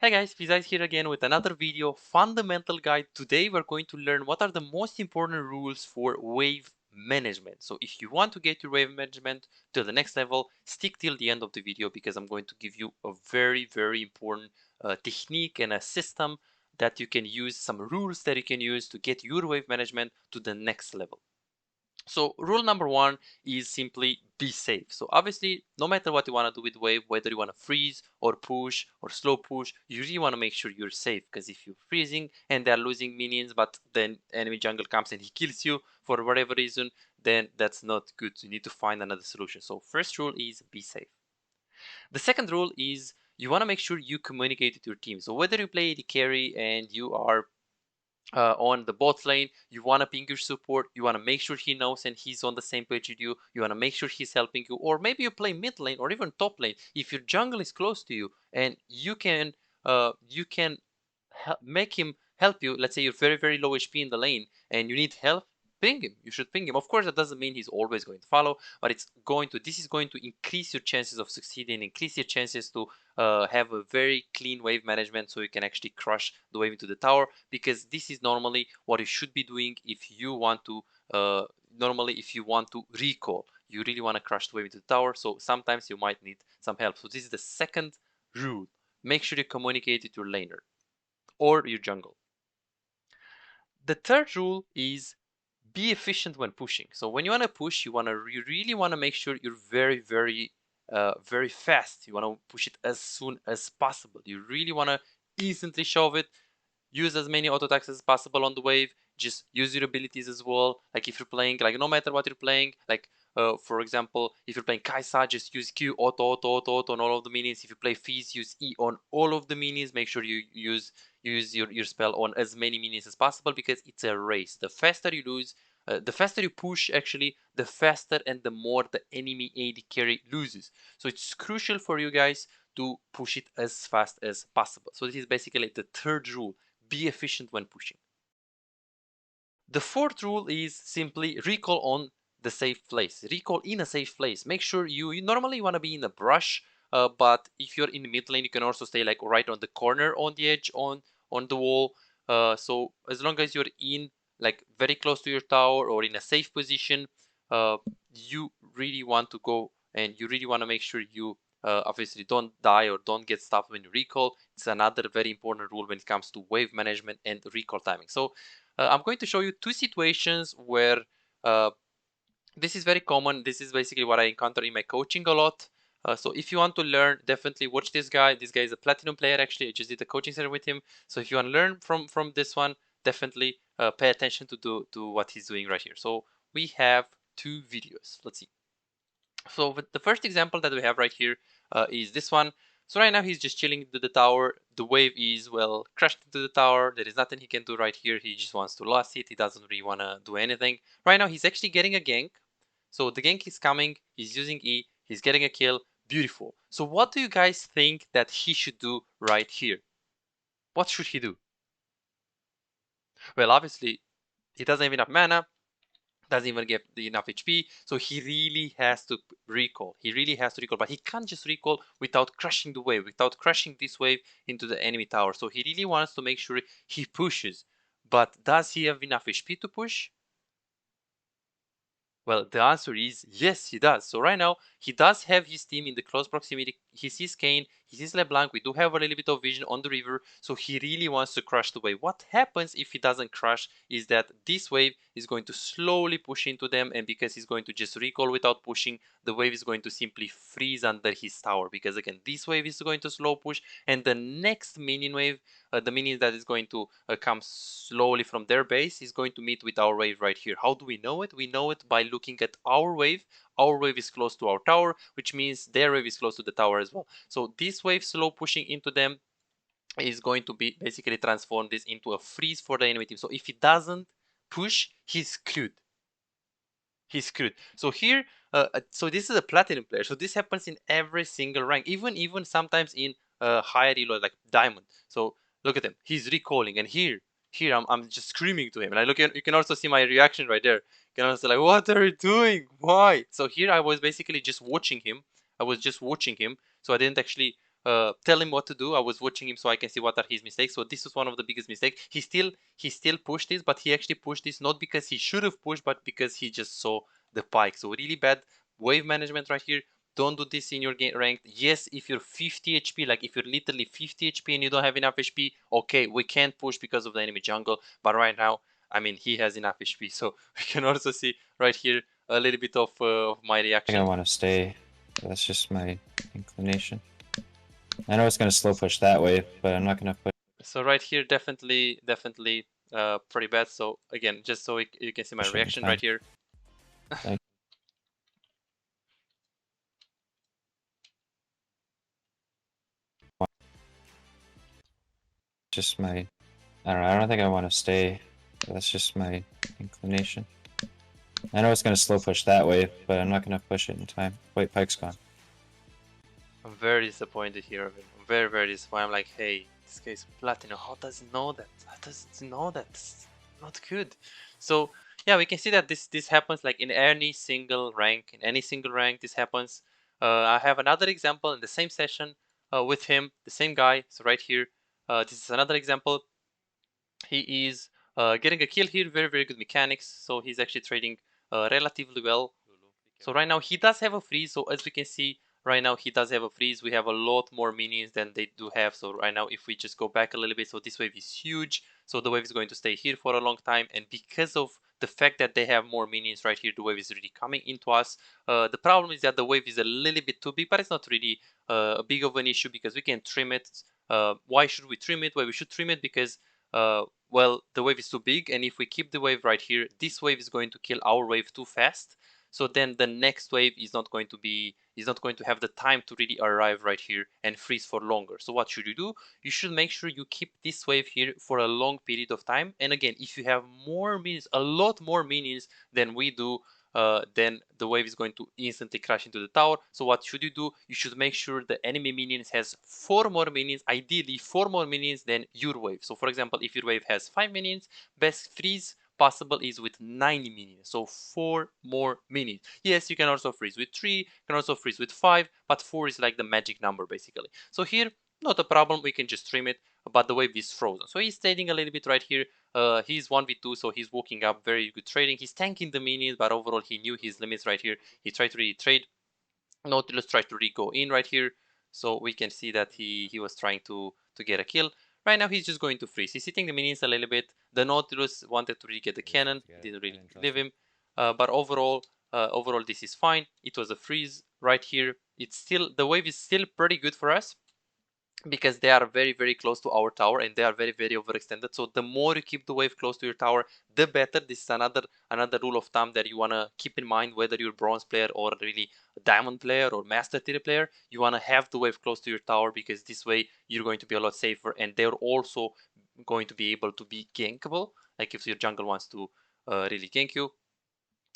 Hey guys, Fizais here again with another video, fundamental guide. Today we're going to learn what are the most important rules for wave management. So if you want to get your wave management to the next level, stick till the end of the video because I'm going to give you a very important technique and a system that you can use, some rules that you can use to get your wave management to the next level. So rule number one is simply be safe. So obviously, no matter what you want to do with wave, whether you want to freeze or push or slow push, you really want to make sure you're safe, because if you're freezing and they're losing minions, but then enemy jungle comes and he kills you for whatever reason, then that's not good. You need to find another solution. So first rule is be safe. The second rule is you want to make sure you communicate with your team. So whether you play AD carry and you are on the bot lane, you want to ping your support, you want to make sure he knows and he's on the same page with you, you want to make sure he's helping you, or maybe you play mid lane or even top lane. If your jungle is close to you and you can make him help you, let's say you're very low HP in the lane and you need help, ping him. You should ping him. Of course, that doesn't mean he's always going to follow, but this is going to increase your chances of succeeding, increase your chances to have a very clean wave management, so you can actually crush the wave into the tower, because this is normally what you should be doing if you want to recall. You really want to crush the wave into the tower, so sometimes you might need some help. So this is the second rule. Make sure you communicate with your laner or your jungle. The third rule is be efficient when pushing. So when you want to push, you really want to make sure you're very fast. You want to push it as soon as possible. You really want to instantly shove it. Use as many auto attacks as possible on the wave. Just use your abilities as well. Like if you're playing, like no matter what you're playing, like for example, if you're playing Kaisa, just use Q auto on all of the minions. If you play Fizz, use E on all of the minions. Make sure you use your spell on as many minions as possible, because it's a race. The faster you lose, the faster you push, actually, the faster and the more the enemy AD carry loses. So it's crucial for you guys to push it as fast as possible. So this is basically the third rule. Be efficient when pushing. The fourth rule is simply recall on the safe place. Recall in a safe place. Make sure you normally want to be in a brush, but if you're in the mid lane, you can also stay like right on the corner, on the edge, on the wall. So as long as you're in like very close to your tower or in a safe position, you really want to go, and you really want to make sure you obviously don't die or don't get stuffed when you recall. It's another very important rule when it comes to wave management and recall timing. So I'm going to show you two situations where uh, this is very common. This is basically what I encounter in my coaching a lot. So if you want to learn, definitely watch this guy. This guy is a Platinum player, actually. I just did a coaching center with him. So if you want to learn from this one, definitely pay attention to what he's doing right here. So we have two videos. Let's see. So the first example that we have right here is this one. So right now he's just chilling to the tower. The wave is, well, crashed into the tower. There is nothing he can do right here. He just wants to last it. He doesn't really want to do anything. Right now he's actually getting a gank. So the gank is coming. He's using E. He's getting a kill. Beautiful. So what do you guys think that he should do right here? What should he do? Well, obviously, he doesn't have enough mana, doesn't even get enough HP, so he really has to recall. He really has to recall, but he can't just recall without crushing the wave, without crushing this wave into the enemy tower. So he really wants to make sure he pushes. But does he have enough HP to push? Well, the answer is yes, he does. So right now, he does have his team in the close proximity. He sees Kane, he sees LeBlanc. We do have a little bit of vision on the river, so he really wants to crush the wave. What happens if he doesn't crush is that this wave is going to slowly push into them, and because he's going to just recall without pushing, the wave is going to simply freeze under his tower. Because again, this wave is going to slow push, and the next minion wave, the minion that is going to come slowly from their base, is going to meet with our wave right here. How do we know it? We know it by looking at our wave. Our wave is close to our tower, which means their wave is close to the tower as well. So this wave slow pushing into them is going to be basically transform this into a freeze for the enemy team. So if he doesn't push, he's screwed. He's screwed. So here, so this is a Platinum player. So this happens in every single rank, even sometimes in higher elo like Diamond. So look at him. He's recalling, and here I'm just screaming to him. And I look at, you can also see my reaction right there. You can also like, what are you doing? Why? So here I was basically just watching him. I was just watching him. So I didn't actually tell him what to do. I was watching him so I can see what are his mistakes. So this was one of the biggest mistakes. He still pushed this, but he actually pushed this not because he should have pushed, but because he just saw the pike. So really bad wave management right here. Don't do this in your game ranked. Yes, if you're 50 HP, like if you're literally 50 HP and you don't have enough HP, okay, we can't push because of the enemy jungle. But right now, I mean, he has enough HP. So we can also see right here a little bit of my reaction. I think I want to stay. That's just my inclination. I know it's going to slow push that way, but I'm not going to push. So right here, definitely pretty bad. So again, just so you can see my reaction right here. Just my, I don't know. I don't think I want to stay. That's just my inclination. I know it's going to slow push that way, but I'm not going to push it in time. Wait, pike's gone. I'm very disappointed here. I'm very, very disappointed. I'm like, hey, this guy's Platinum. How does he know that? How does he know that? It's not good. So yeah, we can see that this happens like in any single rank. In any single rank, this happens. I have another example in the same session with him, the same guy. So right here, this is another example. He is getting a kill here. Very, very good mechanics. So he's actually trading relatively well. So right now he does have a freeze. So as we can see, right now he does have a freeze. We have a lot more minions than they do have. So right now if we just go back a little bit, so this wave is huge. So the wave is going to stay here for a long time. And because of the fact that they have more minions right here, the wave is really coming into us. The problem is that the wave is a little bit too big, but it's not really a big of an issue because we can trim it. Why should we trim it? Well, we should trim it because well, the wave is too big, and if we keep the wave right here, this wave is going to kill our wave too fast. So then the next wave is not going to have the time to really arrive right here and freeze for longer. So what should you do? You should make sure you keep this wave here for a long period of time. And again, if you have more minions, a lot more minions than we do, then the wave is going to instantly crash into the tower. So what should you do? You should make sure the enemy minions has 4 more minions, ideally 4 more minions than your wave. So for example, if your wave has 5 minions, best freeze possible is with 90 minions, so 4 more minions. Yes, you can also freeze with 3, you can also freeze with 5, but 4 is like the magic number basically. So here, not a problem, we can just trim it, but the wave is frozen. So he's trading a little bit right here. He's 1v2, so he's walking up, very good trading. He's tanking the minions, but overall he knew his limits right here. He tried to really trade. Nautilus tried to re-go in right here, so we can see that he was trying to get a kill. Right now he's just going to freeze. He's hitting the minions a little bit. The Nautilus wanted to really get the cannon, didn't really leave him. But overall this is fine. It was a freeze right here. It's still, the wave is still pretty good for us because they are very, very close to our tower and they are very, very overextended. So the more you keep the wave close to your tower, the better. This is another rule of thumb that you want to keep in mind, whether you're a bronze player or really a diamond player or master tier player. You want to have the wave close to your tower because this way you're going to be a lot safer, and they're also going to be able to be gankable, like if your jungle wants to really gank you.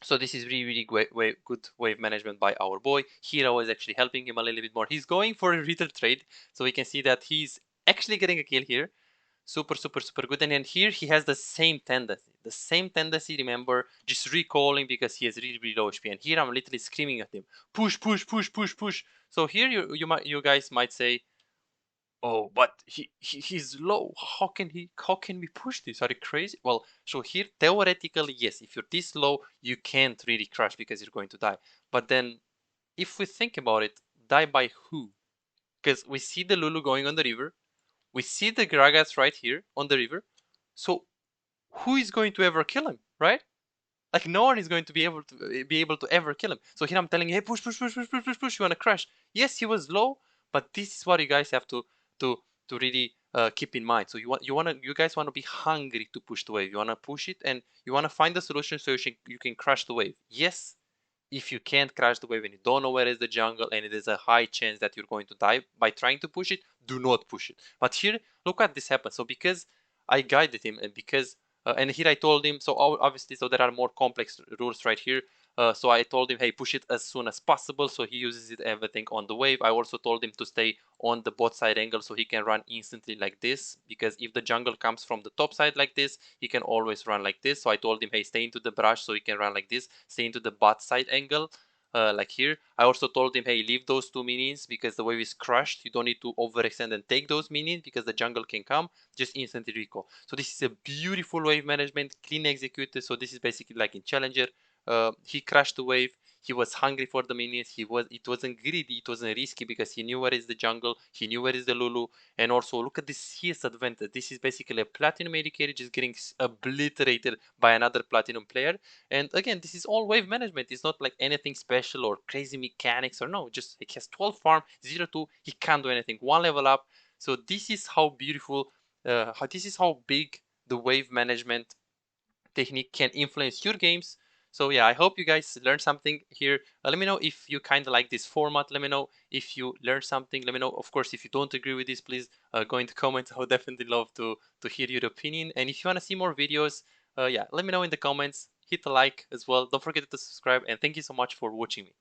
So this is really good wave management by our boy. Hero is actually helping him a little bit more. He's going for a retail trade, so we can see that he's actually getting a kill here. Super good. And then here he has the same tendency. Remember, just recalling because he has really low HP. And here I'm literally screaming at him, push. So here you guys might say, oh, but he's low. How can we push this? Are you crazy? Well, so here theoretically, yes, if you're this low, you can't really crash because you're going to die. But then, if we think about it, die by who? Because we see the Lulu going on the river, we see the Gragas right here on the river. So who is going to ever kill him, right? Like no one is going to be able to ever kill him. So here I'm telling you, hey, push. You wanna crash? Yes, he was low, but this is what you guys have to really keep in mind. So you guys wanna be hungry to push the wave. You wanna push it, and you wanna find the solution so you can crash the wave. Yes, if you can't crash the wave and you don't know where is the jungle and it is a high chance that you're going to die by trying to push it, do not push it. But here, look at this happen. So because I guided him and because and here I told him, so obviously, so there are more complex rules right here. So I told him, hey, push it as soon as possible. So he uses it everything on the wave. I also told him to stay on the bot side angle so he can run instantly like this, because if the jungle comes from the top side like this, he can always run like this. So I told him, hey, stay into the brush so he can run like this, stay into the bot side angle. like here. I also told him, hey, leave those 2 minions because the wave is crushed. You don't need to overextend and take those minions because the jungle can come, just instantly recall. So this is a beautiful wave management, clean executed. So this is basically like in Challenger. He crashed the wave. He was hungry for the minions. It wasn't greedy. It wasn't risky because he knew where is the jungle. He knew where is the Lulu. And also look at this CS advantage. This is basically a Platinum AD carry just getting obliterated by another Platinum player. And again, this is all wave management. It's not like anything special or crazy mechanics or no. Just he has 12 farm, 0-2. He can't do anything. 1 level up. So this is how beautiful, this is how big the wave management technique can influence your games. So yeah, I hope you guys learned something here. Let me know if you kind of like this format. Let me know if you learned something. Let me know, of course, if you don't agree with this, please go into comments. I would definitely love to hear your opinion. And if you want to see more videos, yeah, let me know in the comments. Hit the like as well. Don't forget to subscribe. And thank you so much for watching me.